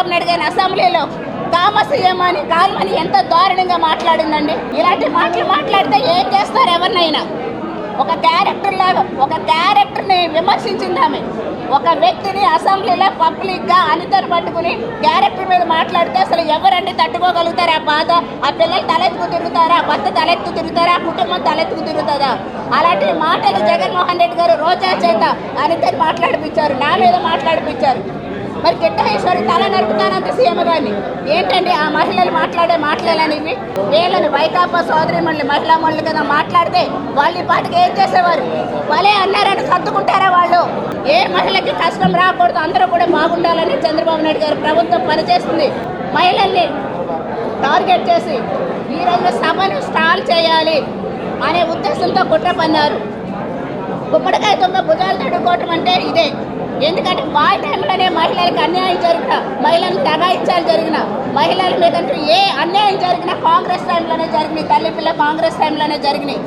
చంద్రబాబు నాయుడు గారిని అసెంబ్లీలో కామసీయమని కాల్మని ఎంత దారుణంగా మాట్లాడిందండి. ఇలాంటి మాటలు మాట్లాడితే ఏం చేస్తారు ఎవరినైనా? ఒక క్యారెక్టర్ లాగా ఒక క్యారెక్టర్ని విమర్శించిందామె. ఒక వ్యక్తిని అసెంబ్లీలో పబ్లిక్గా అనితను పట్టుకుని క్యారెక్టర్ మీద మాట్లాడితే అసలు ఎవరండి తట్టుకోగలుగుతారు? ఆ బాధ ఆ పిల్లలు తలెత్తుకు తిరుగుతారా? ఆ భర్త తలెత్తుకు తిరుగుతారా? ఆ కుటుంబం తలెత్తుకు తిరుగుతుందా? అలాంటి మాటలు జగన్మోహన్ రెడ్డి గారు రోజా చేత అనితని మాట్లాడిపించారు, నా మీద మాట్లాడిపించారు. మరి గిట్టహేశ్వరి తల నరుకుతానంత సీఎం గారిని ఏంటండి ఆ మహిళలు మాట్లాడే మాట్లాడలేనివి? వీళ్ళని వైకాపా సోదరిమణులు మహిళా మనులు కదా మాట్లాడితే వాళ్ళు ఈ పాటికి ఏం చేసేవారు? భలే అన్నారని సర్దుకుంటారా వాళ్ళు? ఏ మహిళకి కష్టం రాకూడదు, అందరూ కూడా బాగుండాలని చంద్రబాబు నాయుడు గారు ప్రభుత్వం పనిచేస్తుంది. మహిళల్ని టార్గెట్ చేసి ఈరోజు సభను స్టాల్ చేయాలి అనే ఉద్దేశంతో కుట్ర పన్నారు. గుమ్మడికాయ దొంగ భుజాలు తడుకోవటం అంటే ఇదే. ఎందుకంటే బాయ్ టైంలోనే మహిళలకు అన్యాయం జరిగిన, మహిళలను దగాయించాలు జరిగిన, మహిళల మీద ఏ అన్యాయం జరిగినా కాంగ్రెస్ టైంలోనే జరిగినాయి. తల్లి పిల్ల కాంగ్రెస్ టైంలోనే జరిగినాయి.